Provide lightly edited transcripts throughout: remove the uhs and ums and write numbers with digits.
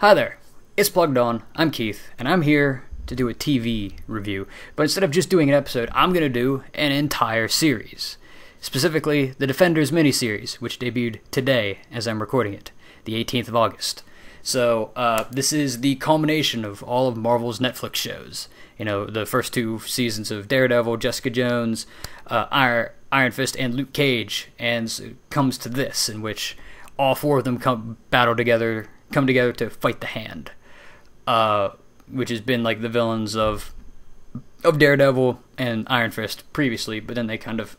Hi there, it's Plugged On, I'm Keith, and I'm here to do a TV review. But instead of just doing an episode, I'm going to do an entire series. Specifically, the Defenders miniseries, which debuted today as I'm recording it, the 18th of August. So, this is the culmination of all of Marvel's Netflix shows. You know, the first two seasons of Daredevil, Jessica Jones, Iron Fist, and Luke Cage, and it comes to this, in which all four of them come together to fight the Hand, which has been like the villains of Daredevil and Iron Fist previously, but then they kind of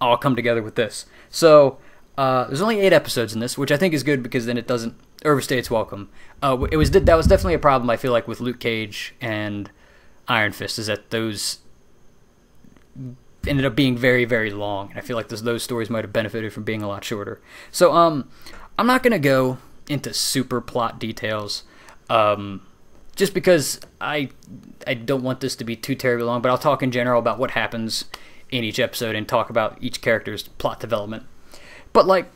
all come together with this. So there's only 8 episodes in this, which I think is good because then it doesn't overstay its welcome. That was definitely a problem I feel like with Luke Cage and Iron Fist, is that those ended up being very, very long, and I feel like those stories might have benefited from being a lot shorter. So I'm not gonna go into super plot details, just because I don't want this to be too terribly long. But I'll talk in general about what happens in each episode and talk about each character's plot development. But like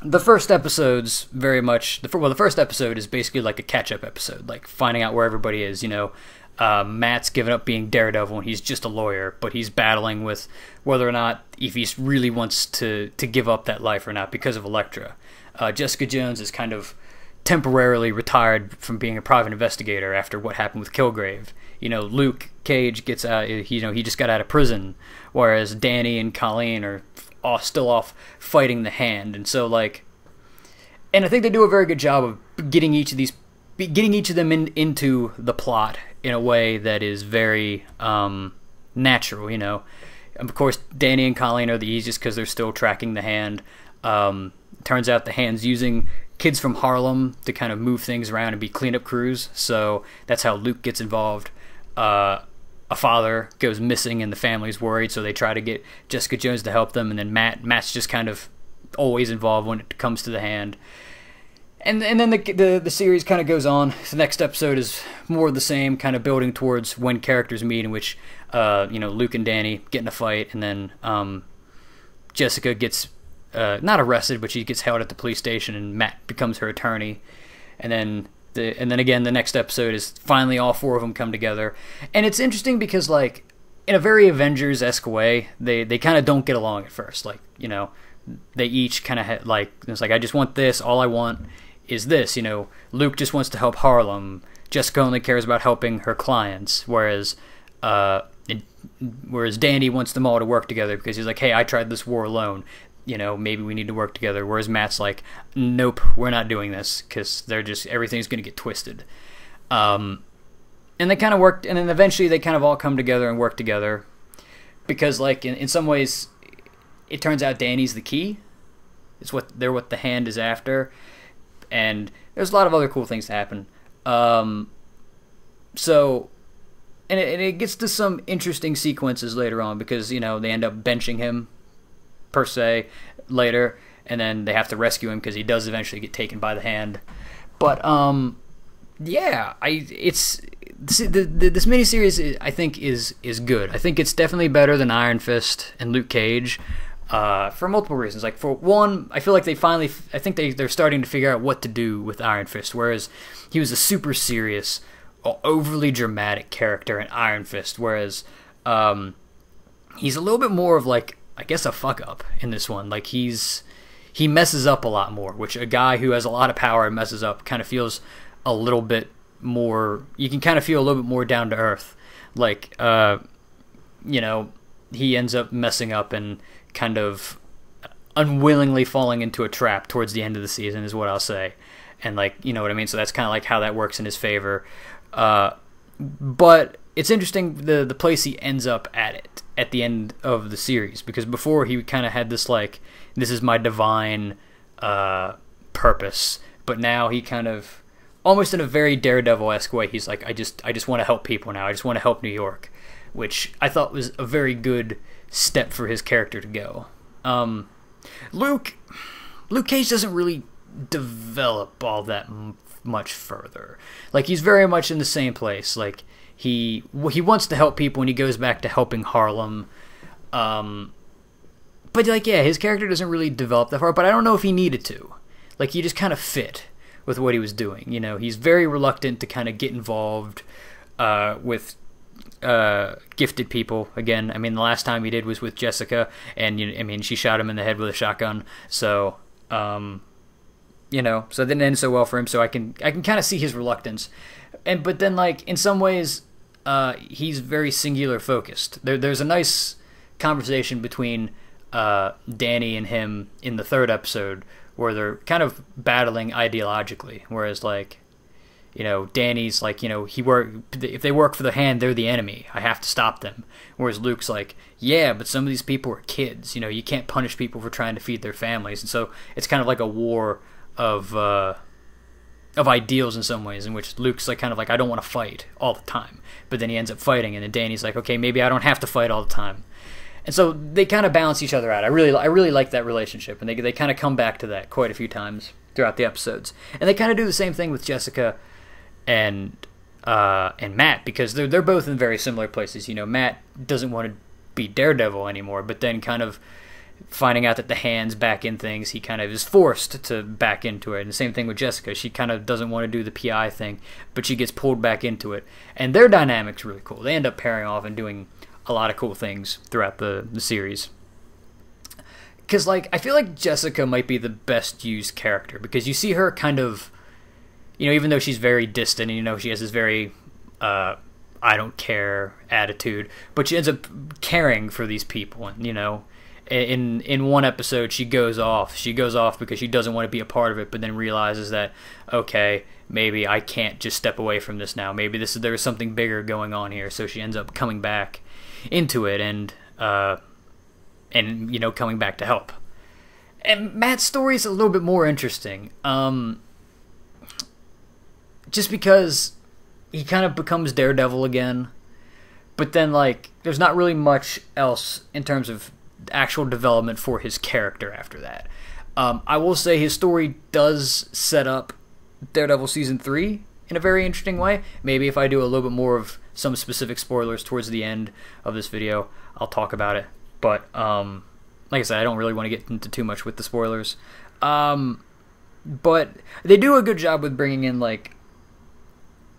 the first episode's very much the first episode is basically like a catch-up episode, like finding out where everybody is. You know, Matt's given up being Daredevil and he's just a lawyer, but he's battling with whether or not if he really wants to give up that life or not because of Elektra. Jessica Jones is kind of temporarily retired from being a private investigator after what happened with Kilgrave. You know, Luke Cage gets out. He just got out of prison, whereas Danny and Colleen are still off fighting the Hand. And so and I think they do a very good job of getting each of them into the plot in a way that is very natural. You know, of course, Danny and Colleen are the easiest because they're still tracking the Hand. Turns out the Hand's using kids from Harlem to kind of move things around and be cleanup crews, so that's how Luke gets involved. A father goes missing and the family's worried, so they try to get Jessica Jones to help them, and then Matt's just kind of always involved when it comes to the Hand. And then the series kind of goes on. The next episode is more of the same, kind of building towards when characters meet, in which Luke and Danny get in a fight, and then Jessica gets not arrested, but she gets held at the police station, and Matt becomes her attorney. And then again, the next episode is finally all four of them come together. And it's interesting because, like, in a very Avengers-esque way, they kind of don't get along at first. Like, you know, they each kind of it's like, I just want this, all I want is this. You know, Luke just wants to help Harlem. Jessica only cares about helping her clients, whereas Danny wants them all to work together because he's like, hey, I tried this war alone. You know, maybe we need to work together. Whereas Matt's like, nope, we're not doing this, because everything's going to get twisted. And they kind of worked, and then eventually they kind of all come together and work together, because like in some ways, it turns out Danny's the key. It's what the Hand is after, and there's a lot of other cool things to happen. So, and it gets to some interesting sequences later on, because you know they end up benching him per se later, and then they have to rescue him because he does eventually get taken by the Hand. But this miniseries I think is good. I think it's definitely better than Iron Fist and Luke Cage, for multiple reasons. Like, for one, I feel like they're starting to figure out what to do with Iron Fist, whereas he was a super serious, overly dramatic character in Iron Fist, whereas he's a little bit more of like, I guess, a fuck up in this one. Like, he messes up a lot more, which a guy who has a lot of power and messes up kind of feels a little bit more, you can kind of feel a little bit more down to earth. Like, you know, he ends up messing up and kind of unwillingly falling into a trap towards the end of the season, is what I'll say. And like, you know what I mean? So that's kind of like how that works in his favor. But it's interesting the place he ends up at the end of the series, because before he kind of had this like, this is my divine purpose, but now he kind of, almost in a very Daredevil-esque way, he's like, I just want to help people now. I just want to help New York, which I thought was a very good step for his character to go. Luke Cage doesn't really develop all that much further. Like, he's very much in the same place. Like, he wants to help people, and he goes back to helping Harlem. But like, yeah, his character doesn't really develop that far. But I don't know if he needed to. Like, he just kind of fit. with what he was doing. You know, he's very reluctant to kind of get involved with gifted people again. I mean, the last time he did was with Jessica, and I mean, she shot him in the head with a shotgun. So, you know, so it didn't end so well for him. So I can kind of see his reluctance, but then like in some ways, he's very singular focused. There's a nice conversation between Danny and him in the third episode where they're kind of battling ideologically, whereas like, you know, Danny's like, you know, if they work for the hand, they're the enemy. I have to stop them. Whereas Luke's like, yeah, but some of these people are kids. You know, you can't punish people for trying to feed their families. And so it's kind of like a war of ideals in some ways, in which Luke's like kind of like, I don't want to fight all the time. But then he ends up fighting, and then Danny's like, okay, maybe I don't have to fight all the time. And so they kind of balance each other out. I really like that relationship, and they kind of come back to that quite a few times throughout the episodes. And they kind of do the same thing with Jessica and Matt, because they're both in very similar places. You know, Matt doesn't want to be Daredevil anymore, but then kind of finding out that the hand's back in things, he kind of is forced to back into it. And the same thing with Jessica. She kind of doesn't want to do the PI thing, but she gets pulled back into it. And their dynamic's really cool. They end up pairing off and doing a lot of cool things throughout the series. Because, like, I feel like Jessica might be the best used character, because you see her kind of, you know, even though she's very distant, and, you know, she has this very I don't care attitude, but she ends up caring for these people. And, you know, in one episode she goes off because she doesn't want to be a part of it, but then realizes that, okay, maybe I can't just step away from this now. Maybe there's something bigger going on here. So she ends up coming back into it and you know, coming back to help. And Matt's story is a little bit more interesting, just because he kind of becomes Daredevil again, but then like there's not really much else in terms of actual development for his character after that. I will say his story does set up Daredevil Season 3 in a very interesting way. Maybe if I do a little bit more of some specific spoilers towards the end of this video, I'll talk about it. But like I said, I don't really want to get into too much with the spoilers. But they do a good job with bringing in, like,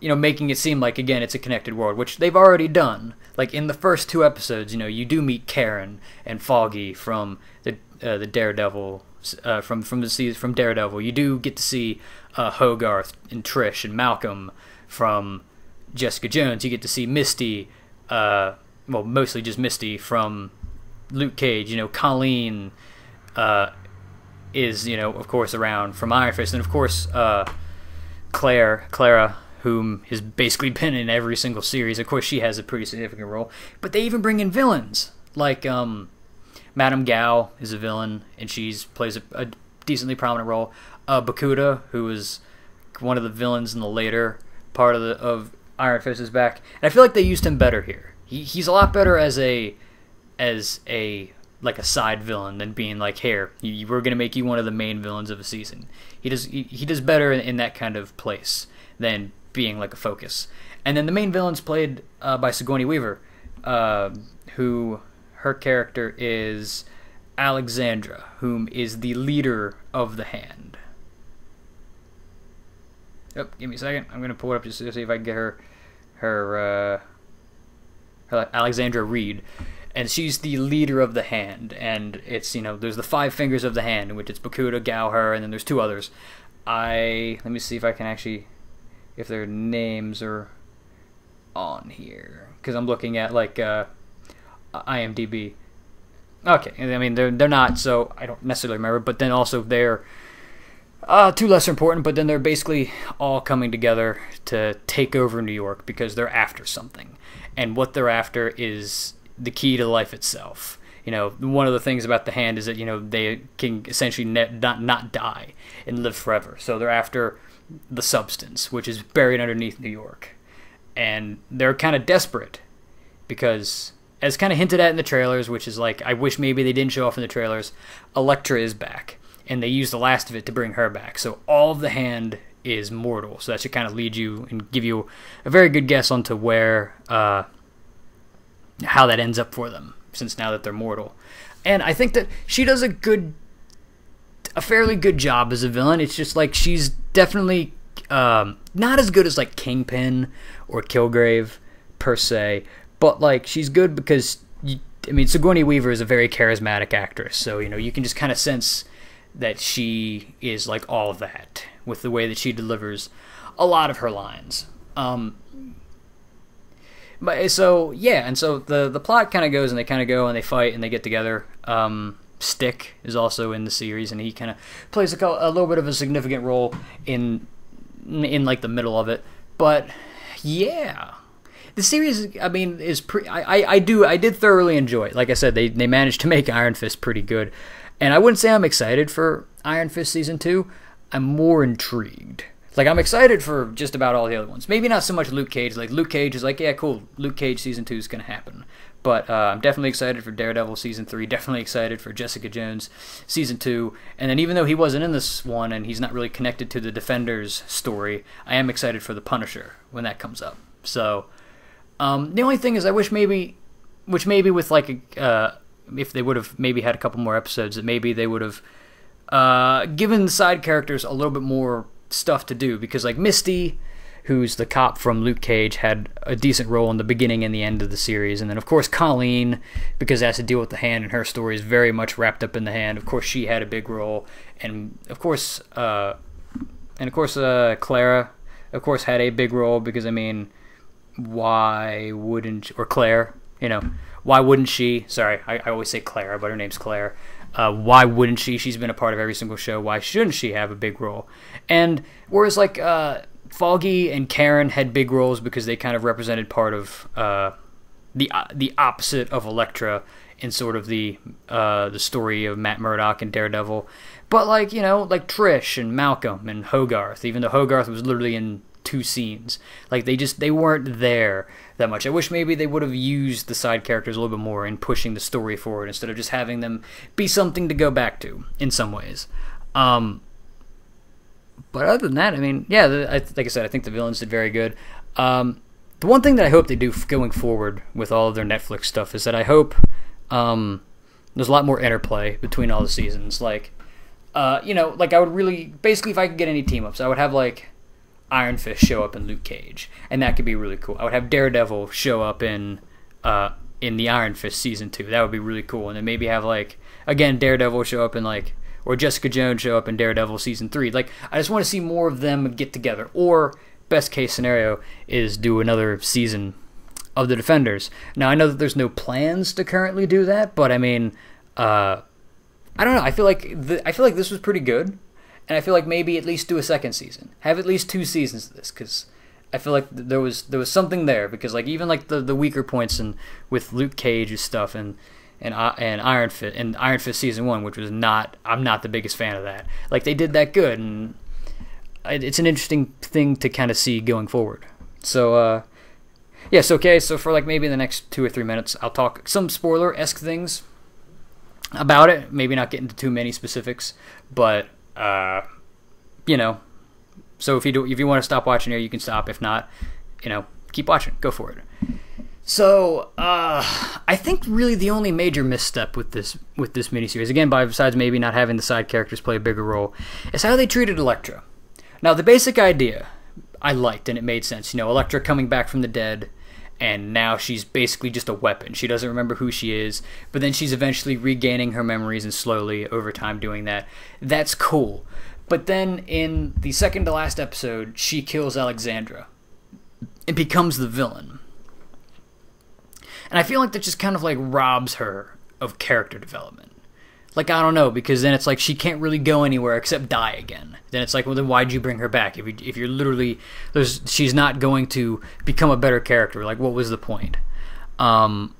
you know, making it seem like, again, it's a connected world, which they've already done. Like, in the first two episodes, you know, you do meet Karen and Foggy from the Daredevil, from Daredevil. You do get to see Hogarth and Trish and Malcolm from Jessica Jones. You get to see Misty, well, mostly just Misty from Luke Cage. You know, Colleen is, you know, of course, around from Iron Fist, and of course, Clara, whom has basically been in every single series. Of course, she has a pretty significant role. But they even bring in villains. Like, Madame Gao is a villain, and she plays a decently prominent role. Bakuda, who is one of the villains in the later part of Iron Fist, is back. And I feel like they used him better here. He's a lot better as a like a side villain than being like, here, we're going to make you one of the main villains of a season. He does better in that kind of place than being like a focus. And then the main villain's played by Sigourney Weaver, who her character is Alexandra, whom is the leader of the Hand. Oh, give me a second. I'm going to pull it up just to see if I can get her Alexandra Reed. And she's the leader of the Hand. And it's, you know, there's the 5 fingers of the Hand, in which it's Bakuda, Gao, her, and then there's 2 others. Let me see if I can actually, if their names are on here, because I'm looking at like IMDb. Okay, I mean they're not, so I don't necessarily remember. But then also they're 2 lesser important. But then they're basically all coming together to take over New York because they're after something, and what they're after is the key to life itself. You know, one of the things about the Hand is that, you know, they can essentially not die and live forever. So they're after the substance, which is buried underneath New York. And they're kind of desperate because, as kind of hinted at in the trailers, which is like, I wish maybe they didn't show off in the trailers, Elektra is back. And they used the last of it to bring her back. So all of the Hand is mortal. So that should kind of lead you and give you a very good guess onto where, how that ends up for them, since now that they're mortal. And I think that she does a good a fairly good job as a villain. It's just like she's definitely not as good as like Kingpin or Kilgrave per se, but like she's good because Sigourney Weaver is a very charismatic actress, so you can just kind of sense that she is like all of that with the way that she delivers a lot of her lines. But so yeah, and so the plot kind of goes, and they kind of go and they fight and they get together. Stick is also in the series, and he kind of plays a little bit of a significant role in like the middle of it. But yeah, the series, is pretty. I did thoroughly enjoy it. Like I said, they managed to make Iron Fist pretty good, and I wouldn't say I'm excited for Iron Fist season 2. I'm more intrigued. Like, I'm excited for just about all the other ones. Maybe not so much Luke Cage. Like, Luke Cage is like, yeah, cool. Luke Cage season 2 is going to happen. But I'm definitely excited for Daredevil season 3. Definitely excited for Jessica Jones season 2. And then even though he wasn't in this one and he's not really connected to the Defenders story, I am excited for the Punisher when that comes up. So, the only thing is I wish maybe with like if they would have maybe had a couple more episodes, that maybe they would have given the side characters a little bit more stuff to do, because like Misty, who's the cop from Luke Cage, had a decent role in the beginning and the end of the series, and then of course Colleen, because it has to deal with the hand, and her story is very much wrapped up in the hand. Of course she had a big role, and of course Clara, of course, had a big role, because why wouldn't, or Claire, why wouldn't she? Sorry, I always say Clara, but her name's Claire. Why wouldn't she? She's been a part of every single show. Why shouldn't she have a big role? And whereas like Foggy and Karen had big roles because they kind of represented part of the opposite of Elektra in sort of the story of Matt Murdock and Daredevil. But like like Trish and Malcolm and Hogarth, even though Hogarth was literally in 2 scenes, like they weren't there that much. I wish maybe they would have used the side characters a little bit more in pushing the story forward instead of just having them be something to go back to in some ways. But other than that, like I said, I think the villains did very good. The one thing that I hope they do going forward with all of their Netflix stuff is that I hope there's a lot more interplay between all the seasons. Like, like I would really, basically, if I could get any team ups, I would have like Iron Fist show up in Luke Cage, and that could be really cool. I would have Daredevil show up in the Iron Fist season 2. That would be really cool. And then maybe have like, again, Daredevil show up in like, or Jessica Jones show up in Daredevil season 3. Like, I just want to see more of them get together. Or best case scenario is do another season of the Defenders. Now I know that there's no plans to currently do that, but I don't know. I feel like this was pretty good. And I feel like maybe at least do a second season. Have at least 2 seasons of this, because I feel like there was something there. Because like even like the weaker points with Luke Cage's stuff and Iron Fist season 1, which was I'm not the biggest fan of that. Like they did that good, and it's an interesting thing to kind of see going forward. So yes, okay. So for like maybe the next 2 or 3 minutes, I'll talk some spoiler-esque things about it. Maybe not get into too many specifics, but. So if you want to stop watching here, you can stop. If not, keep watching. Go for it. So I think really the only major misstep with this miniseries, again, besides maybe not having the side characters play a bigger role, is how they treated Elektra. Now the basic idea I liked, and it made sense. Elektra coming back from the dead, and now she's basically just a weapon. She doesn't remember who she is, but then she's eventually regaining her memories and slowly, over time, doing that. That's cool. But then in the second to last episode, she kills Alexandra and becomes the villain. And I feel like that just kind of like robs her of character development. Like, I don't know, because then it's like she can't really go anywhere except die again. Then it's like, well, then why'd you bring her back? If you're literally, she's not going to become a better character. Like, what was the point? So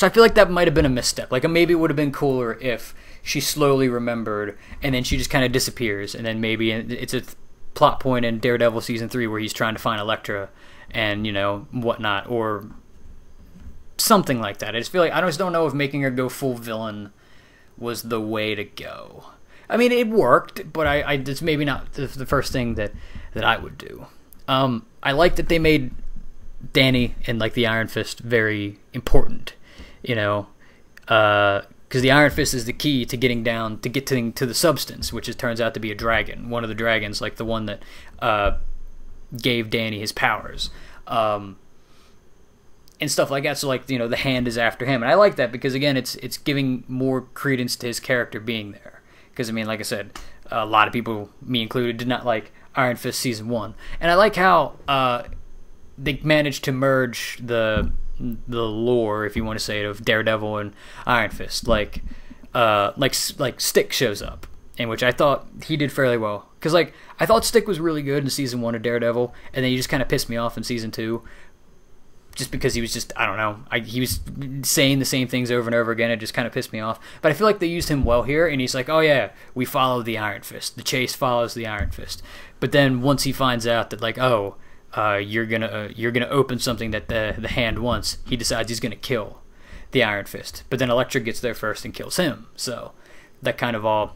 I feel like that might have been a misstep. Like, maybe it would have been cooler if she slowly remembered, and then she just kind of disappears, and then maybe it's a plot point in Daredevil season 3 where he's trying to find Elektra and, whatnot, or something like that. I just feel like, I just don't know if making her go full villain was the way to go. It worked, but it's maybe not the first thing that I would do. I like that they made Danny and like the Iron Fist very important. because the Iron Fist is the key to getting down to to the substance, which turns out to be a dragon, one of the dragons, like the one that gave Danny his powers, and stuff like that. So like, the hand is after him, and I like that because again, it's giving more credence to his character being there. Because I mean, like I said, a lot of people, me included, did not like Iron Fist season 1, and I like how they managed to merge the lore, if you want to say it, of Daredevil and Iron Fist. Like Stick shows up, in which I thought he did fairly well. Because like, I thought Stick was really good in season 1 of Daredevil, and then he just kind of pissed me off in season 2, just because he was just, I don't know, he was saying the same things over and over again. It just kind of pissed me off. But I feel like they used him well here, and he's like, oh yeah, we follow the Iron Fist. The chase follows the Iron Fist. But then once he finds out that like, oh, you're gonna open something that the hand wants, he decides he's gonna kill the Iron Fist. But then Elektra gets there first and kills him. So that kind of all,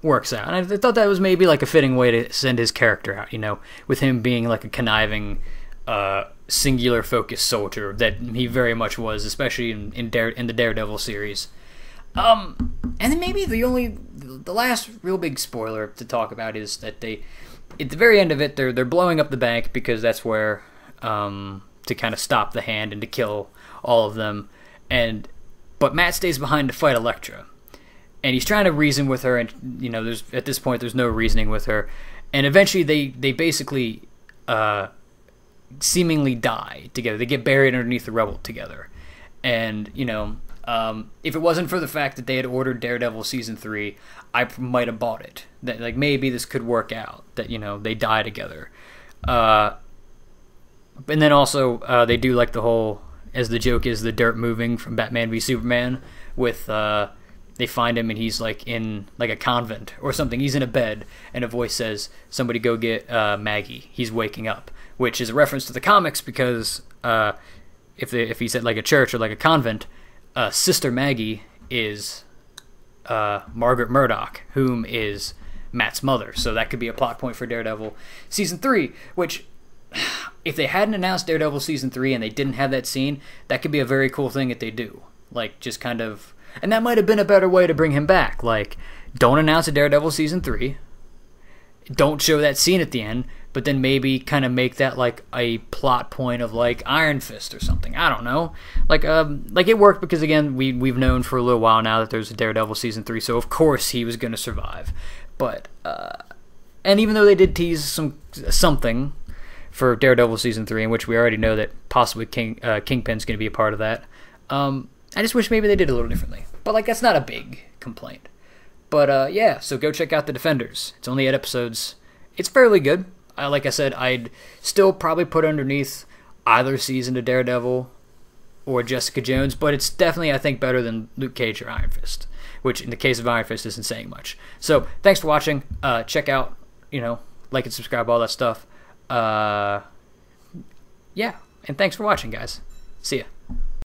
works out. And I thought that was maybe like a fitting way to send his character out. With him being like a conniving, singular focused soldier that he very much was, especially in the Daredevil series. And then maybe the last real big spoiler to talk about is that at the very end of it, they're blowing up the bank because that's where, to kind of stop the hand and to kill all of them. But Matt stays behind to fight Elektra, and he's trying to reason with her, and at this point there's no reasoning with her, and eventually they basically seemingly die together. They get buried underneath the rubble together, and if it wasn't for the fact that they had ordered Daredevil season 3, I might have bought it. That like maybe this could work out. That they die together. And then also they do like the whole, as the joke is, the dirt moving from Batman v Superman. With they find him and he's like in like a convent or something. He's in a bed and a voice says, "Somebody go get Maggie. He's waking up," which is a reference to the comics because if he's at like a church or like a convent. Sister Maggie is Margaret Murdock, whom is Matt's mother. So that could be a plot point for Daredevil season 3, which if they hadn't announced Daredevil season 3 and they didn't have that scene, that could be a very cool thing that they do. Like, just kind of, and that might have been a better way to bring him back. Like, don't announce a Daredevil season 3, don't show that scene at the end, but then maybe kind of make that like a plot point of like Iron Fist or something. I don't know. Like it worked because again we've known for a little while now that there's a Daredevil season 3, so of course he was going to survive. But and even though they did tease something for Daredevil season 3, in which we already know that possibly Kingpin's going to be a part of that, I just wish maybe they did it a little differently. But like that's not a big complaint. But yeah, so go check out The Defenders. It's only 8 episodes. It's fairly good. Like I said, I'd still probably put underneath either season of Daredevil or Jessica Jones, but it's definitely, I think, better than Luke Cage or Iron Fist, which in the case of Iron Fist isn't saying much. So thanks for watching. Check out, like and subscribe, all that stuff. Yeah, and thanks for watching, guys. See ya.